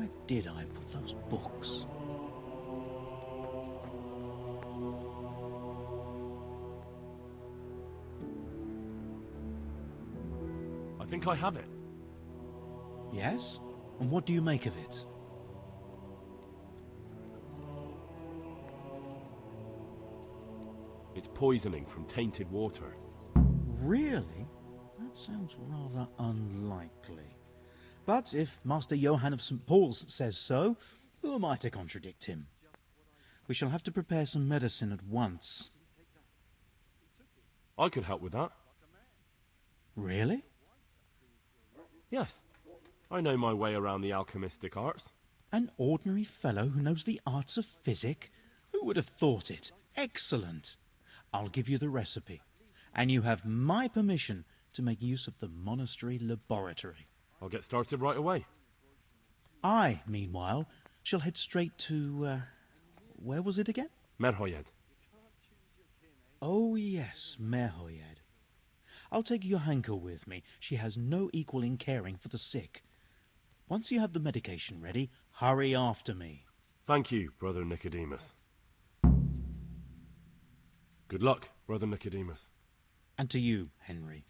Where did I put those books? I think I have it. Yes? And what do you make of it? It's poisoning from tainted water. Really? That sounds rather unlikely. But if Master Johann of St. Paul's says so, who am I to contradict him? We shall have to prepare some medicine at once. I could help with that. Really? Yes. I know my way around the alchemistic arts. An ordinary fellow who knows the arts of physic? Who would have thought it? Excellent. I'll give you the recipe, and you have my permission to make use of the monastery laboratory. I'll get started right away. I, meanwhile, shall head straight to, where was it again? Merhoyed. Oh yes, Merhoyed. I'll take Johanka with me. She has no equal in caring for the sick. Once you have the medication ready, hurry after me. Thank you, Brother Nicodemus. Good luck, Brother Nicodemus. And to you, Henry.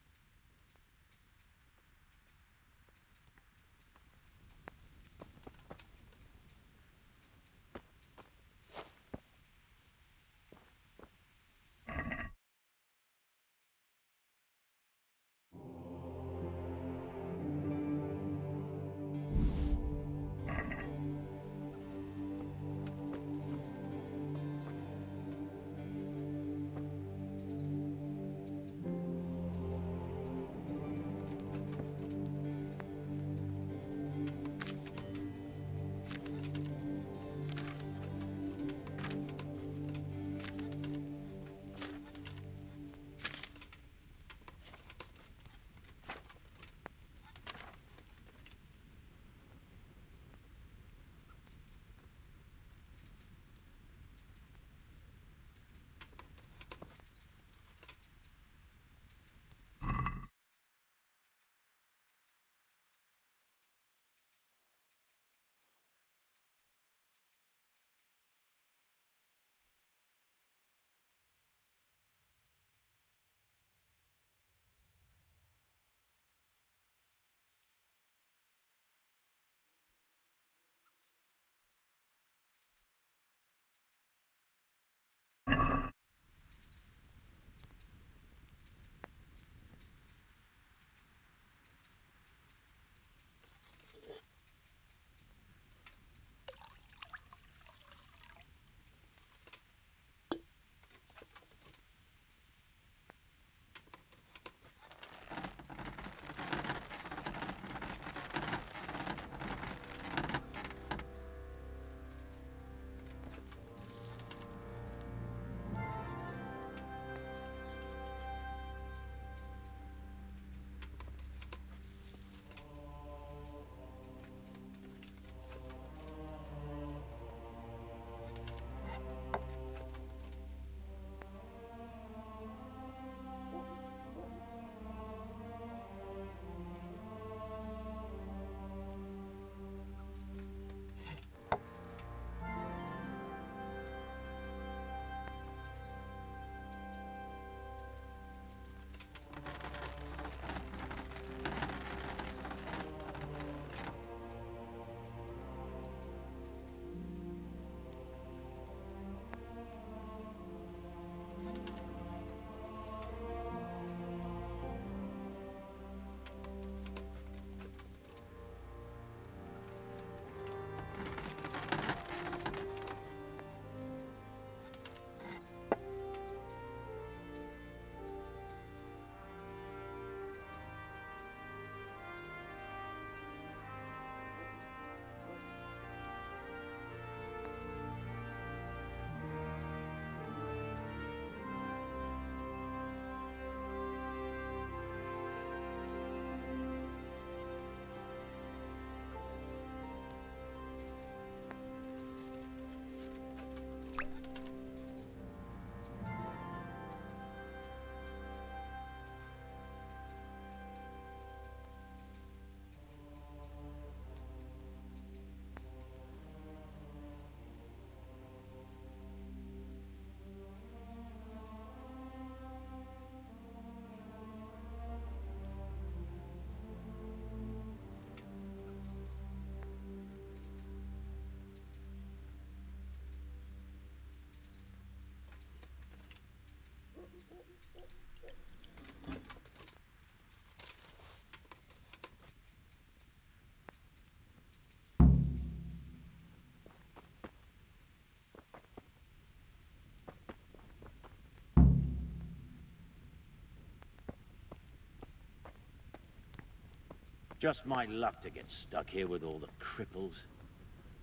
Just my luck to get stuck here with all the cripples.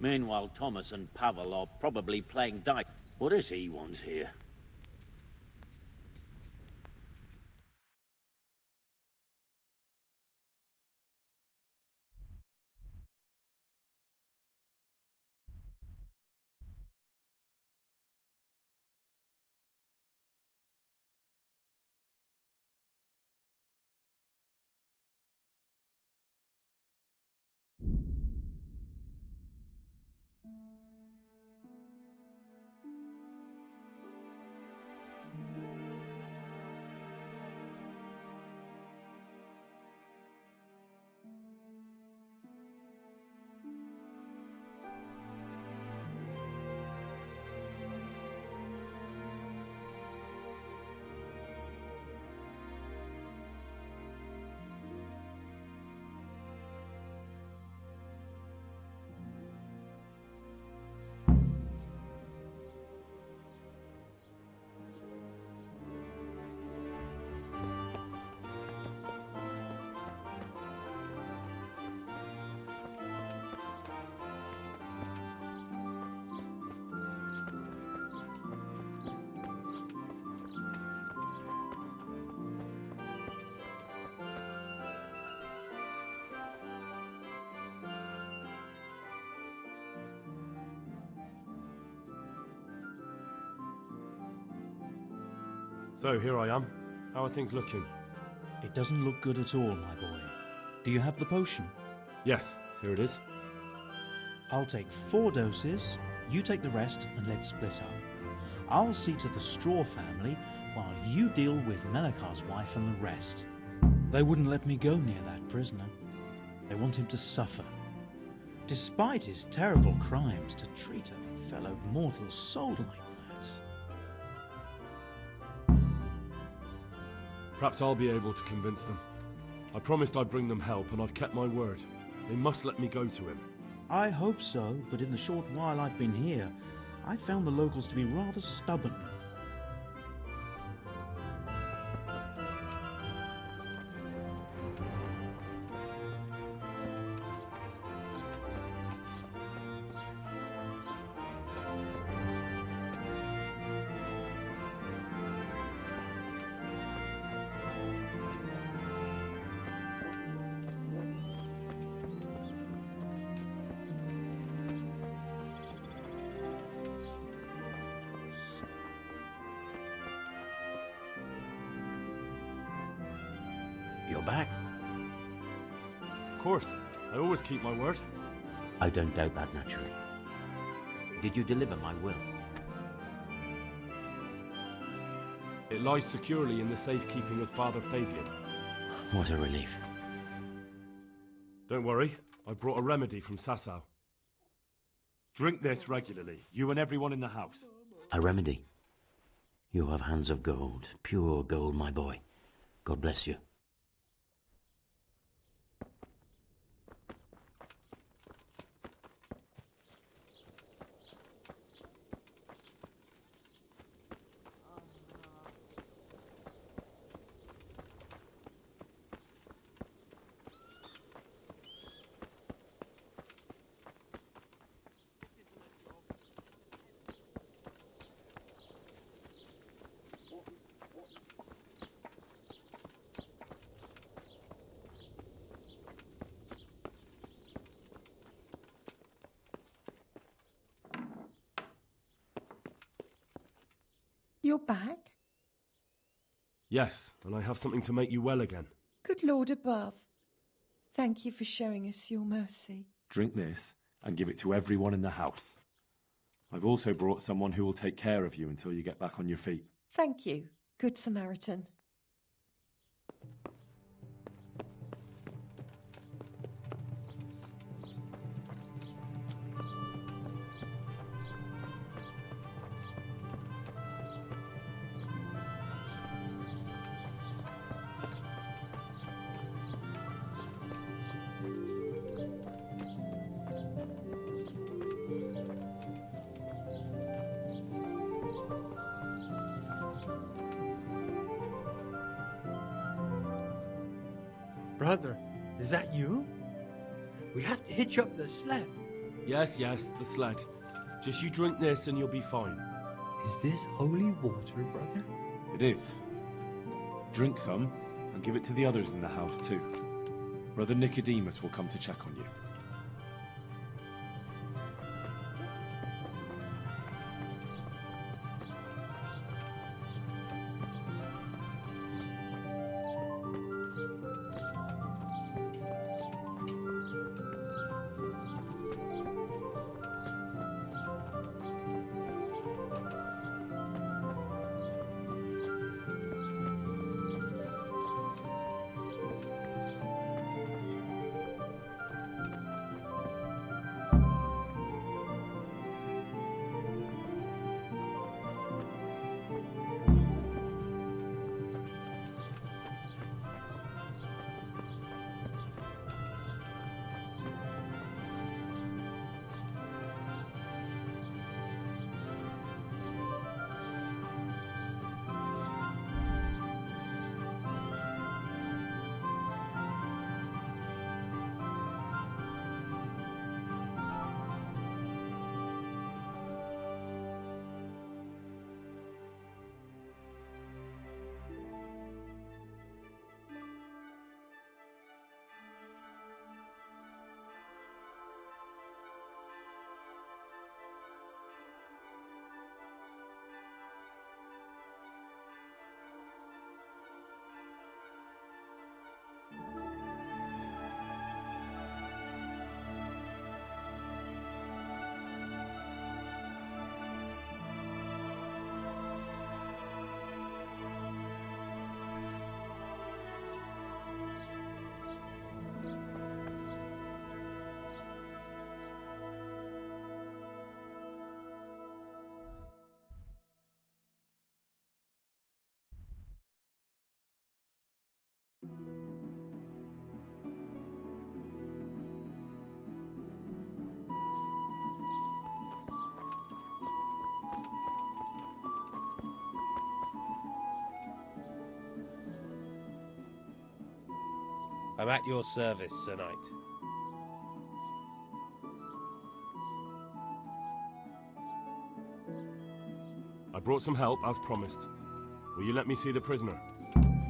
Meanwhile, Thomas and Pavel are probably playing dice. What does he want here? So, here I am. How are things looking? It doesn't look good at all, my boy. Do you have the potion? Yes, here it is. I'll take 4 doses, you take the rest, and let's split up. I'll see to the Straw family, while you deal with Melikar's wife and the rest. They wouldn't let me go near that prisoner. They want him to suffer. Despite his terrible crimes, to treat a fellow mortal soul like that. Perhaps I'll be able to convince them. I promised I'd bring them help, and I've kept my word. They must let me go to him. I hope so, but in the short while I've been here, I've found the locals to be rather stubborn. You're back? Of course, I always keep my word. I don't doubt that, naturally. Did you deliver my will? It lies securely in the safekeeping of Father Fabian. What a relief. Don't worry, I brought a remedy from Sasau. Drink this regularly, you and everyone in the house. A remedy? You have hands of gold, pure gold, my boy. God bless you. You're back? Yes, and I have something to make you well again. Good Lord above. Thank you for showing us your mercy. Drink this and give it to everyone in the house. I've also brought someone who will take care of you until you get back on your feet. Thank you, Good Samaritan. Brother, is that you? We have to hitch up the sled. Yes, the sled. Just you drink this and you'll be fine. Is this holy water, brother? It is. Drink some, and give it to the others in the house too. Brother Nicodemus will come to check on you. I'm at your service, Sir Knight. I brought some help, as promised. Will you let me see the prisoner?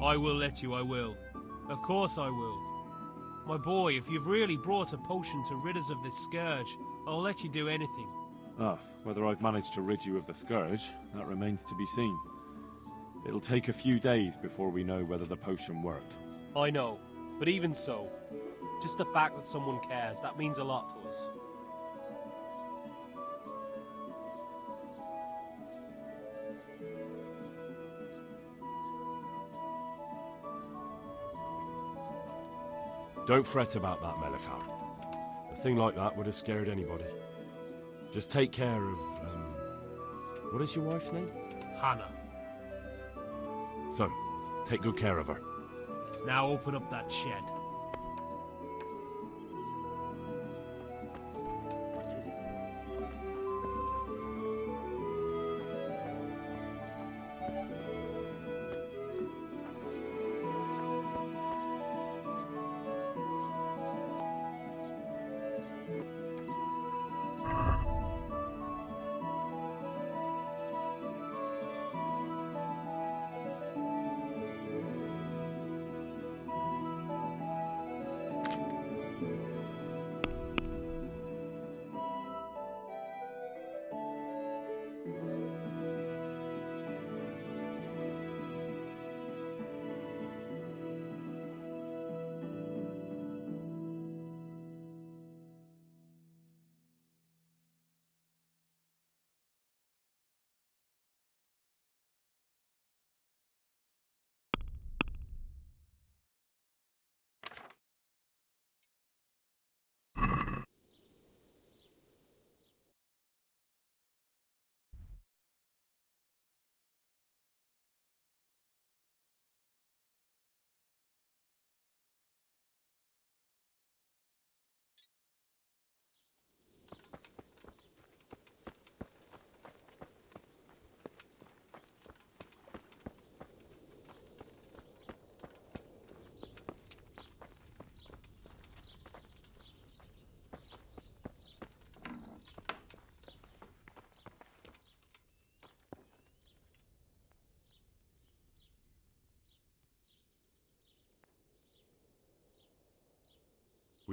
I will let you, I will. Of course I will. My boy, if you've really brought a potion to rid us of this scourge, I'll let you do anything. Ah, whether I've managed to rid you of the scourge, that remains to be seen. It'll take a few days before we know whether the potion worked. I know, but even so, just the fact that someone cares, that means a lot to us. Don't fret about that, Melikar. A thing like that would have scared anybody. Just take care of, what is your wife's name? Hannah. So, take good care of her. Now open up that shed. What is it?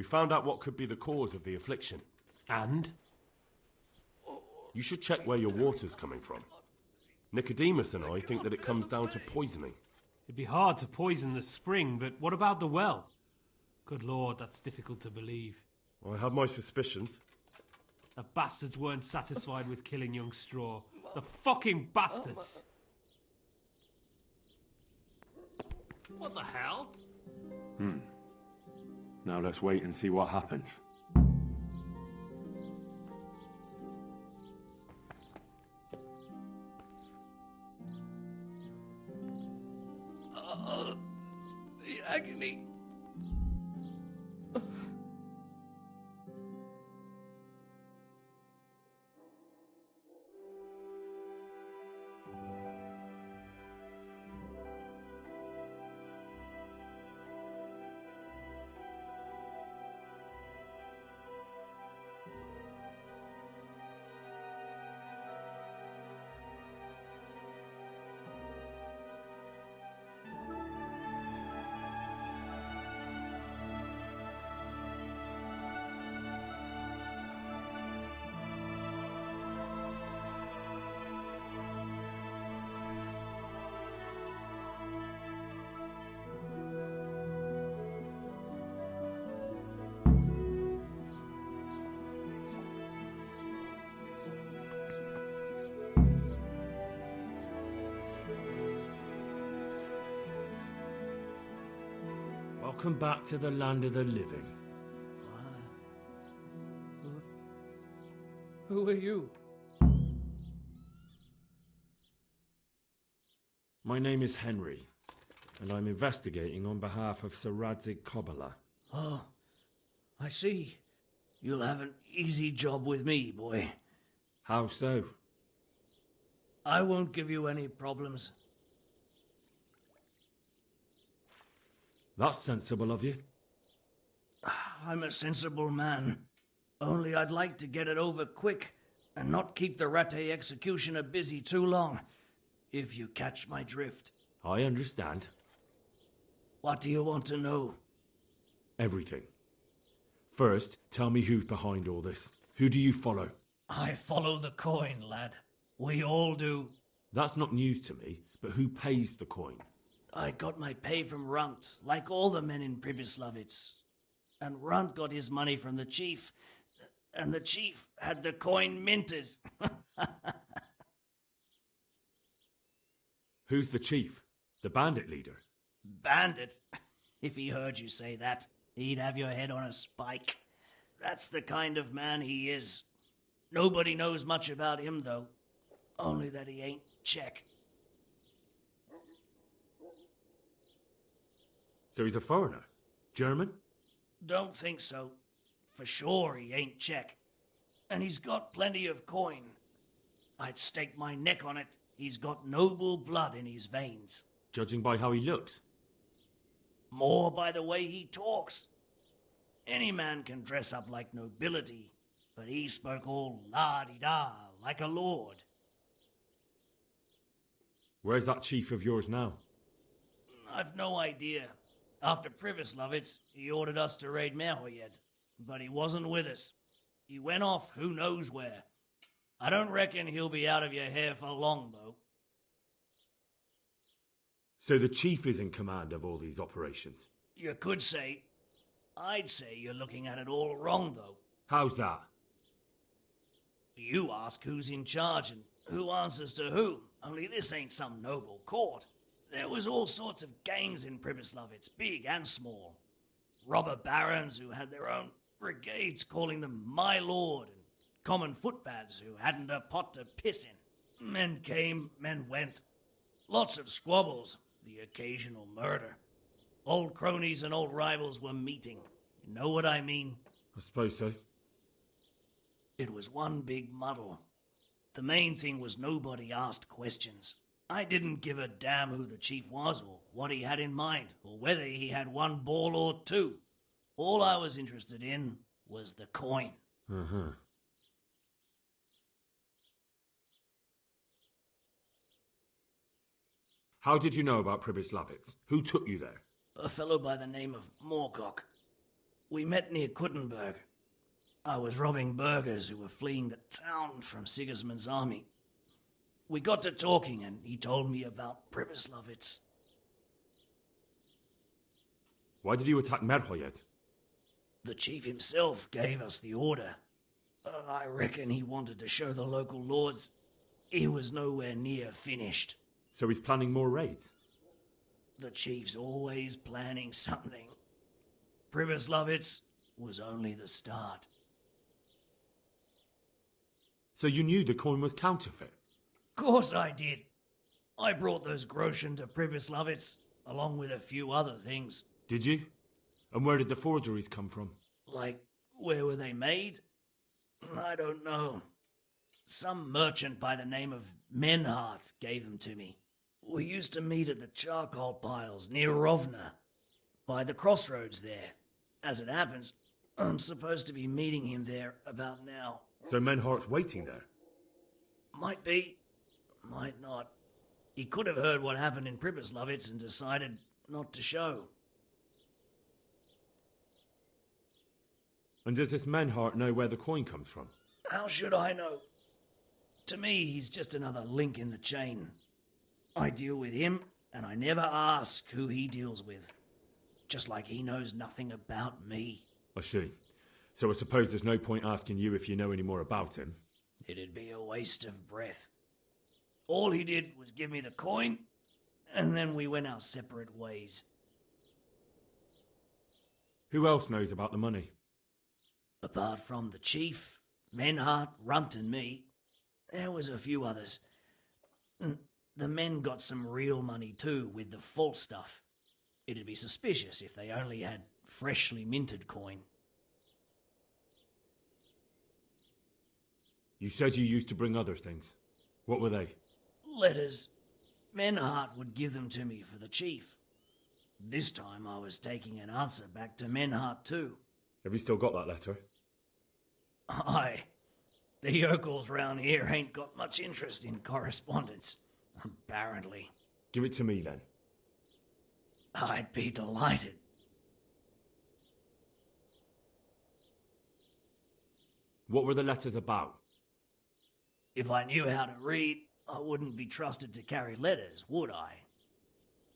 We found out what could be the cause of the affliction. And? You should check where your water's coming from. Nicodemus and I think that it comes down to poisoning. It'd be hard to poison the spring, but what about the well? Good lord, that's difficult to believe. I have my suspicions. The bastards weren't satisfied with killing young Straw. The fucking bastards! What the hell? Now let's wait and see what happens. The agony. Welcome back to the land of the living. Who are you? My name is Henry, and I'm investigating on behalf of Sir Radzig Kobyla. Oh, I see. You'll have an easy job with me, boy. How so? I won't give you any problems. That's sensible of you. I'm a sensible man. Only I'd like to get it over quick and not keep the Rattay executioner busy too long, if you catch my drift. I understand. What do you want to know? Everything. First, tell me who's behind all this. Who do you follow? I follow the coin, lad. We all do. That's not news to me, but who pays the coin? I got my pay from Runt, like all the men in Pribyslavitz. And Runt got his money from the chief, and the chief had the coin minted. Who's the chief? The bandit leader? Bandit? If he heard you say that, he'd have your head on a spike. That's the kind of man he is. Nobody knows much about him, though. Only that he ain't Czech. So he's a foreigner? German? Don't think so. For sure he ain't Czech. And he's got plenty of coin. I'd stake my neck on it. He's got noble blood in his veins. Judging by how he looks? More by the way he talks. Any man can dress up like nobility, but he spoke all la-di-da, like a lord. Where's that chief of yours now? I've no idea. After Pribyslavitz, he ordered us to raid Merhoyed, but he wasn't with us. He went off who knows where. I don't reckon he'll be out of your hair for long, though. So the chief is in command of all these operations? You could say. I'd say you're looking at it all wrong, though. How's that? You ask who's in charge and who answers to who, only this ain't some noble court. There was all sorts of gangs in Pribyslavitz, big and small. Robber barons who had their own brigades calling them my lord, and common footpads who hadn't a pot to piss in. Men came, men went. Lots of squabbles, the occasional murder. Old cronies and old rivals were meeting. You know what I mean? I suppose so. It was one big muddle. The main thing was nobody asked questions. I didn't give a damn who the chief was or what he had in mind or whether he had one ball or two. All I was interested in was the coin. Uh-huh. How did you know about Pribyslavitz? Who took you there? A fellow by the name of Moorcock. We met near Kuttenberg. I was robbing burghers who were fleeing the town from Sigismund's army. We got to talking and he told me about Pribyslavitz. Why did you attack Merhoyed? The chief himself gave us the order. I reckon he wanted to show the local lords he was nowhere near finished. So he's planning more raids? The chief's always planning something. Pribyslavitz was only the start. So you knew the coin was counterfeit? Course I did. I brought those groschen to Pribyslavitz, along with a few other things. Did you? And where did the forgeries come from? Like, where were they made? I don't know. Some merchant by the name of Menhart gave them to me. We used to meet at the charcoal piles near Rovna, by the crossroads there. As it happens, I'm supposed to be meeting him there about now. So Menhart's waiting there? Might be, might not. He could have heard what happened in Pribyslavitz and decided not to show. And does this Menhart know where the coin comes from? How should I know? To me, he's just another link in the chain. I deal with him, and I never ask who he deals with. Just like he knows nothing about me. I see. So I suppose there's no point asking you if you know any more about him. It'd be a waste of breath. All he did was give me the coin, and then we went our separate ways. Who else knows about the money? Apart from the chief, Menhart, Runt and me, there was a few others. The men got some real money too, with the false stuff. It'd be suspicious if they only had freshly minted coin. You said you used to bring other things. What were they? Letters. Menhart would give them to me for the chief. This time I was taking an answer back to Menhart too. Have you still got that letter? Aye. The yokels round here ain't got much interest in correspondence, apparently. Give it to me then. I'd be delighted. What were the letters about? If I knew how to read, I wouldn't be trusted to carry letters, would I?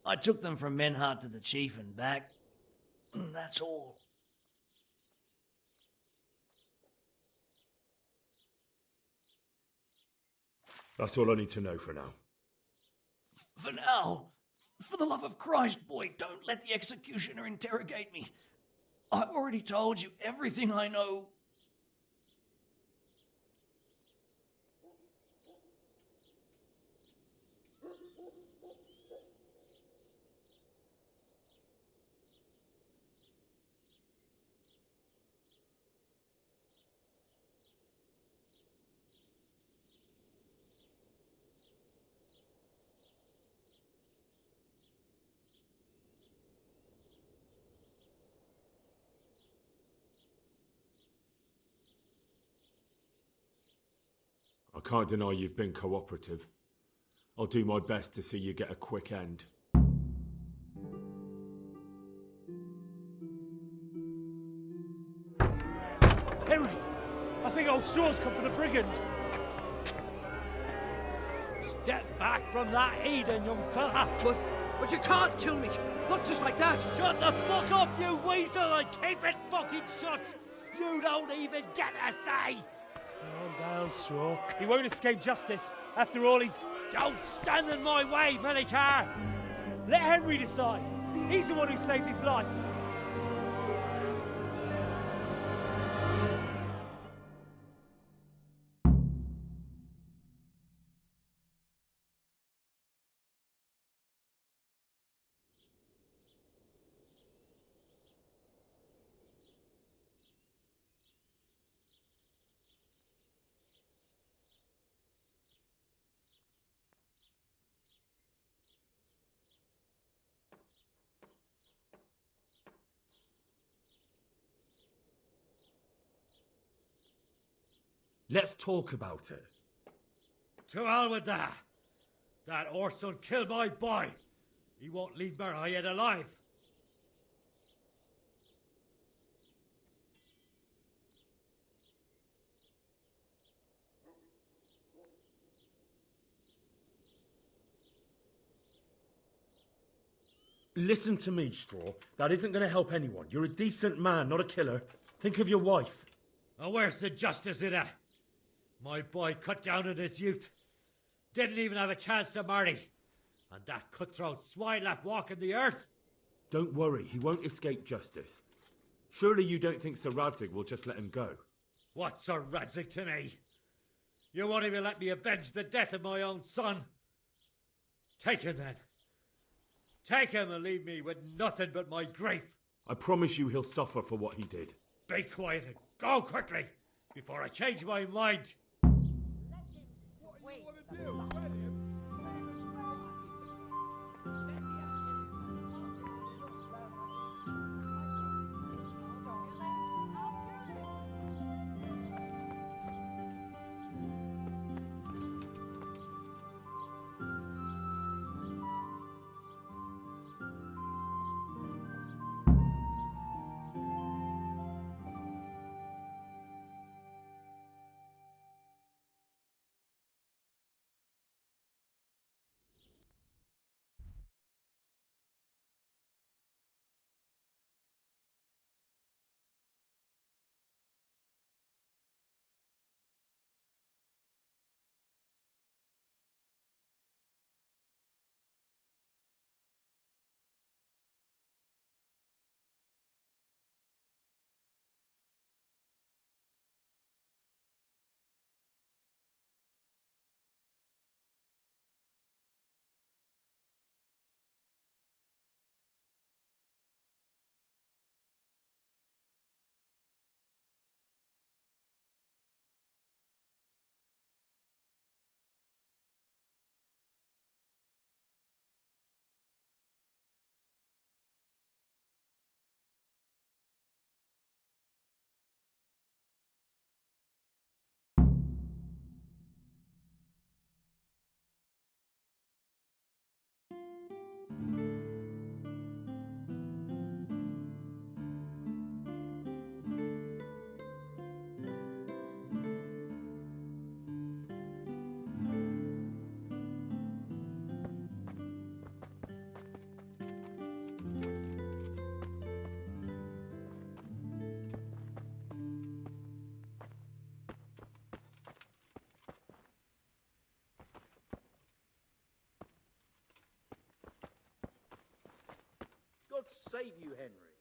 I took them from Menhart to the chief and back. That's all. That's all I need to know for now. For now, for the love of Christ, boy, don't let the executioner interrogate me. I've already told you everything I know. I can't deny you've been cooperative. I'll do my best to see you get a quick end. Henry! I think old Straw's come for the brigand. Step back from that Eden, young fella! But you can't kill me! Not just like that! Shut the fuck up, you weasel, and keep it fucking shut! You don't even get a say! Calm down, Straw. He won't escape justice. After all, he's... Don't stand in my way, Melikar! Let Henry decide. He's the one who saved his life. Let's talk about it. To hell with that. That Orson killed my boy. He won't leave Merhoyed alive. Listen to me, Straw. That isn't going to help anyone. You're a decent man, not a killer. Think of your wife. And where's the justice in that? My boy cut down on his youth. Didn't even have a chance to marry. And that cutthroat swine left walking the earth. Don't worry, he won't escape justice. Surely you don't think Sir Radzig will just let him go? What's Sir Radzig to me? You won't even let me avenge the death of my own son. Take him then. Take him and leave me with nothing but my grief. I promise you he'll suffer for what he did. Be quiet and go quickly before I change my mind. God save you, Henry.